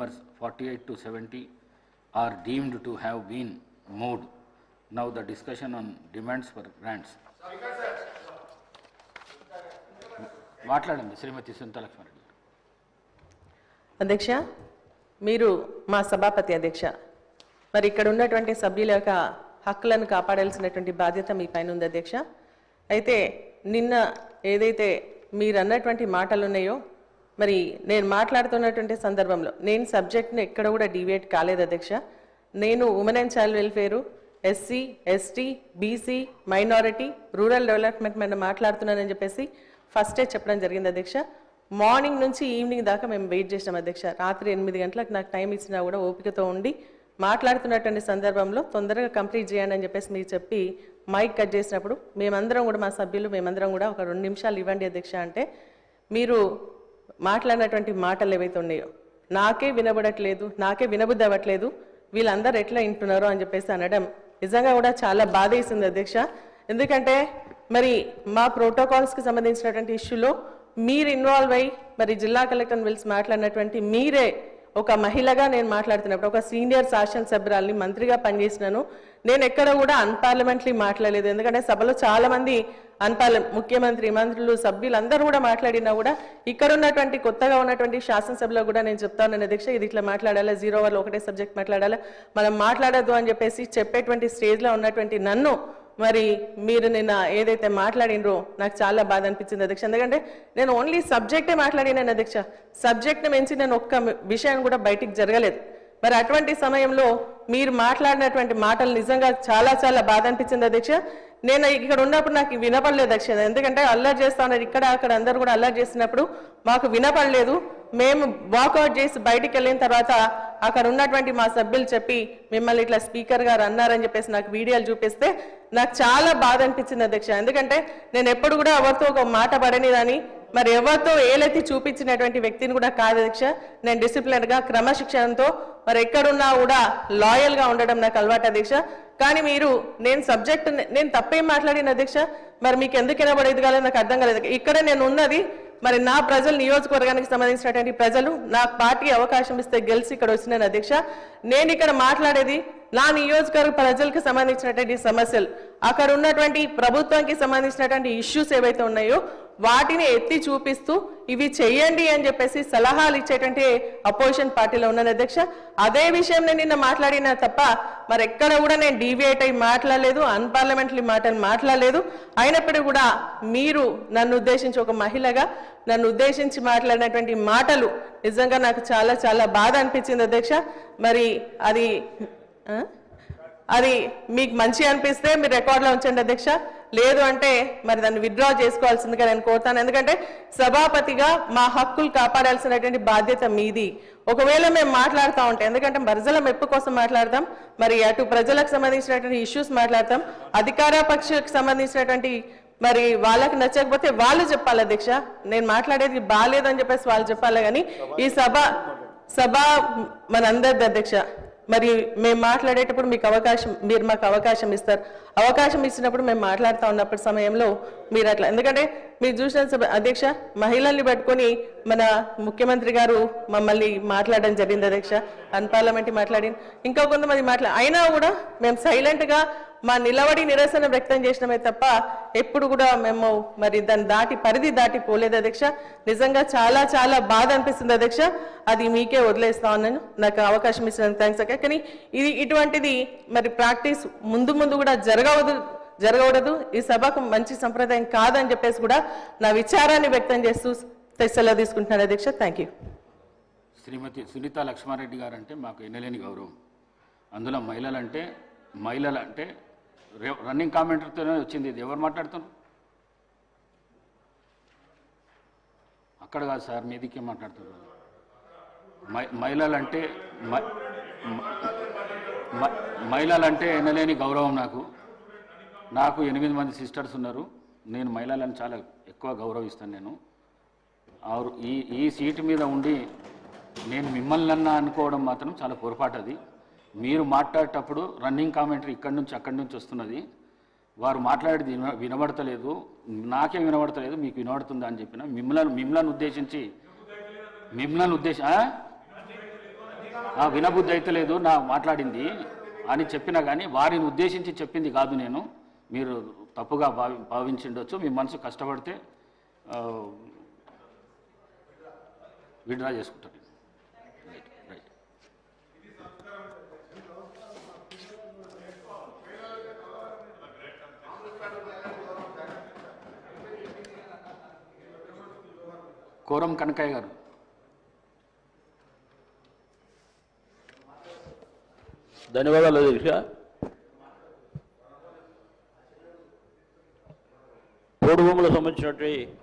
numbers 48 to 70 are deemed to have been moved. Now the discussion on demands for grants. మాట్లాడండి శ్రీమతి సునీతా లక్ష్మారెడ్డి. అధ్యక్ష, మీరు మా సభాపతి అధ్యక్ష, మరి ఇక్కడ ఉన్నటువంటి సభ్యుల యొక్క హక్కులను కాపాడాల్సినటువంటి బాధ్యత మీ పైన ఉంది అధ్యక్ష. అయితే నిన్న ఏదైతే మీరు అన్నటువంటి మాటలు ఉన్నాయో, మరి నేను మాట్లాడుతున్నటువంటి సందర్భంలో నేను సబ్జెక్ట్ని ఎక్కడ కూడా డివియేట్ కాలేదు అధ్యక్ష. నేను women and child welfare, SC, ST, BC, minority, rural development మీద మాట్లాడుతున్నానని చెప్పేసి ఫస్టే చెప్పడం జరిగింది అధ్యక్ష. మార్నింగ్ నుంచి ఈవినింగ్ దాకా మేము వెయిట్ చేసినాం అధ్యక్ష. రాత్రి 8 గంటలకు నాకు టైం ఇచ్చినా కూడా ఓపికతో ఉండి మాట్లాడుతున్నటువంటి సందర్భంలో తొందరగా కంప్లీట్ చేయండి అని చెప్పేసి మీరు చెప్పి మైక్ కట్ చేసినప్పుడు మేమందరం కూడా, మా సభ్యులు మేమందరం కూడా ఒక 2 నిమిషాలు ఇవ్వండి అధ్యక్ష అంటే, మీరు మాట్లాడినటువంటి మాటలు ఏవైతే ఉన్నాయో నాకే వినబడట్లేదు, నాకే వినబుద్ధి అవ్వట్లేదు, వీళ్ళందరూ ఎట్లా వింటున్నారో అని చెప్పేసి అనడం నిజంగా కూడా చాలా బాధ వేసింది అధ్యక్ష. ఎందుకంటే మరి మా ప్రోటోకాల్స్కి సంబంధించినటువంటి ఇష్యూలో మీరు ఇన్వాల్వ్ అయ్యి మరి జిల్లా కలెక్టర్ని పిలిచి మాట్లాడినటువంటి మీరే ఒక మహిళగా నేను మాట్లాడుతున్నప్పుడు, ఒక సీనియర్ శాసనసభ్యురాల్ని మంత్రిగా పనిచేసినాను, నేను ఎక్కడ కూడా అన్పార్లమెంటరీ మాట్లాడలేదు. ఎందుకంటే సభలో చాలా మంది ముఖ్యమంత్రి, మంత్రులు, సభ్యులు అందరూ కూడా మాట్లాడినా కూడా ఇక్కడ ఉన్నటువంటి కొత్తగా ఉన్నటువంటి శాసనసభలో కూడా నేను చెప్తాను అధ్యక్ష, ఇది ఇట్లా మాట్లాడాలా, 0 అవర్లో ఒకటే సబ్జెక్ట్ మాట్లాడాలా, మనం మాట్లాడద్దు అని చెప్పేసి చెప్పేటువంటి స్టేజ్లో ఉన్నటువంటి నన్ను మరి మీరు నిన్న ఏదైతే మాట్లాడినరో నాకు చాలా బాధ అనిపించింది అధ్యక్ష. ఎందుకంటే నేను ఓన్లీ సబ్జెక్టే మాట్లాడినాను అధ్యక్ష, సబ్జెక్ట్ని మించి నేను ఒక్క విషయం కూడా బయటికి జరగలేదు. మరి అటువంటి సమయంలో మీరు మాట్లాడినటువంటి మాటలు నిజంగా చాలా చాలా బాధ అనిపించింది అధ్యక్ష. నేను ఇక్కడ ఉన్నప్పుడు నాకు వినపడలేదు అధ్యక్ష, ఎందుకంటే అల్లరి చేస్తా ఉన్నారు ఇక్కడ అక్కడ అందరూ కూడా అల్లరి చేసినప్పుడు మాకు వినపడలేదు. మేము వాకౌట్ చేసి బయటికి వెళ్ళిన తర్వాత అక్కడ ఉన్నటువంటి మా సభ్యులు చెప్పి మిమ్మల్ని ఇట్లా స్పీకర్ గారు అన్నారని చెప్పేసి నాకు వీడియోలు చూపిస్తే నాకు చాలా బాధ అనిపించింది అధ్యక్ష. ఎందుకంటే నేను ఎప్పుడు కూడా ఎవరితో ఒక మాట పడనిదని, మరి ఎవరితో ఏలెత్తి చూపించినటువంటి వ్యక్తిని కూడా కాదు అధ్యక్ష. నేను డిసిప్లిన్గా క్రమశిక్షణతో మరి ఎక్కడున్నా కూడా లాయల్గా ఉండడం నాకు అలవాటు అధ్యక్ష. కానీ మీరు నేను తప్పేం మాట్లాడిన అధ్యక్ష, మరి మీకు ఎందుకు వినబడేది కాలేదు నాకు అర్థం కాలేదు. ఇక్కడ నేను ఉన్నది మరి నా ప్రజలు, నియోజకవర్గానికి సంబంధించినటువంటి ప్రజలు నాకు పార్టీ అవకాశం ఇస్తే గెలిచి ఇక్కడ వచ్చినాను అధ్యక్ష. నేను ఇక్కడ మాట్లాడేది నా నియోజకవర్గ ప్రజలకు సంబంధించినటువంటి సమస్యలు, అక్కడ ఉన్నటువంటి ప్రభుత్వానికి సంబంధించినటువంటి ఇష్యూస్ ఏవైతే ఉన్నాయో వాటిని ఎత్తి చూపిస్తూ ఇవి చెయ్యండి అని చెప్పేసి సలహాలు ఇచ్చేటువంటి అపోజిషన్ పార్టీలో ఉన్నాను అధ్యక్ష. అదే విషయం నేను నిన్న మాట్లాడినా తప్ప మరి ఎక్కడ కూడా నేను డీవియేట్ అయి మాట్లాడలేదు, అన్పార్లమెంటరీ మాటలు మాట్లాడలేదు. అయినప్పటికీ కూడా మీరు నన్ను ఉద్దేశించి, ఒక మహిళగా నన్ను ఉద్దేశించి మాట్లాడినటువంటి మాటలు నిజంగా నాకు చాలా చాలా బాధ అనిపించింది అధ్యక్ష. మరి అది మీకు మంచి అనిపిస్తే మీరు రికార్డులో ఉంచండి అధ్యక్ష, లేదు అంటే మరి దాన్ని విత్డ్రా చేసుకోవాల్సిందిగా నేను కోరుతాను. ఎందుకంటే సభాపతిగా మా హక్కులు కాపాడాల్సినటువంటి బాధ్యత మీది. ఒకవేళ మేము మాట్లాడుతూ ఉంటే, ఎందుకంటే ప్రజల మెప్పు కోసం మాట్లాడతాం, మరి అటు ప్రజలకు సంబంధించినటువంటి ఇష్యూస్ మాట్లాడతాం, అధికార పక్షకు సంబంధించినటువంటి మరి వాళ్ళకి నచ్చకపోతే వాళ్ళు చెప్పాలి అధ్యక్ష. నేను మాట్లాడేది బాగాలేదని చెప్పేసి వాళ్ళు చెప్పాలి. కానీ ఈ సభ మనందరిది అధ్యక్ష. మరి మేము మాట్లాడేటప్పుడు మీరు మాకు అవకాశం ఇస్తారు. అవకాశం ఇచ్చినప్పుడు మేము మాట్లాడుతూ ఉన్నప్పటి సమయంలో మీరు అట్లా, ఎందుకంటే మీరు చూసిన అధ్యక్ష, మహిళల్ని పట్టుకొని మన ముఖ్యమంత్రి గారు మమ్మల్ని మాట్లాడడం జరిగింది అధ్యక్ష, అన్పార్లమెంటరీ మాట్లాడి ఇంకా కొంతమంది అయినా కూడా మేము సైలెంట్గా మా నిలబడి నిరసన వ్యక్తం చేసినమే తప్ప ఎప్పుడు కూడా మేము మరి దాని పరిధి దాటి పోలేదు అధ్యక్ష. నిజంగా చాలా చాలా బాధ అనిపిస్తుంది అధ్యక్ష. అది మీకే వదిలేస్తా ఉన్నాను, నాకు అవకాశం ఇచ్చినందుకు థ్యాంక్స్ అక్క. కానీ ఇటువంటిది మరి ప్రాక్టీస్ ముందు కూడా జరగకూడదు, ఈ సభకు మంచి సంప్రదాయం కాదని చెప్పేసి కూడా నా విచారాన్ని వ్యక్తం చేస్తూ సెలవు తీసుకుంటున్నాను అధ్యక్ష. Thank you. శ్రీమతి సునీతా లక్ష్మారెడ్డి గారు అంటే మాకు ఎన్నలేని గౌరవం. అందులో మహిళలంటే రన్నింగ్ కామెంటర్తోనే వచ్చింది. ఇది ఎవరు మాట్లాడుతున్నారు? అక్కడ కాదు సార్, మీదికే మాట్లాడుతున్నారు. మహిళలంటే ఎన్నలేని గౌరవం నాకు 8 మంది సిస్టర్స్ ఉన్నారు. నేను మహిళలను చాలా ఎక్కువ గౌరవిస్తాను. నేను ఈ సీటు మీద ఉండి నేను మిమ్మల్ని అనుకోవడం మాత్రం చాలా పొరపాటు. అది మీరు మాట్లాడేటప్పుడు రన్నింగ్ కామెంటరీ ఇక్కడి నుంచి అక్కడి నుంచి వస్తున్నది. వారు మాట్లాడేది వినబడతలేదు, నాకే వినబడతలేదు, మీకు వినబడుతుందా అని చెప్పిన మిమ్మల్ని ఉద్దేశించి వినబుద్ధి అయితే లేదు నా మాట్లాడింది అని చెప్పినా కానీ వారిని ఉద్దేశించి చెప్పింది కాదు నేను. మీరు తప్పుగా భావించిండొచ్చు. మీ మనసు కష్టపడితే విడ్రా చేసుకుంటాను. రైట్. కోరం కనకయ్య గారు. ధన్యవాదాలు అధ్యక్ష. పోడు భూములకు సంబంధించినటువంటి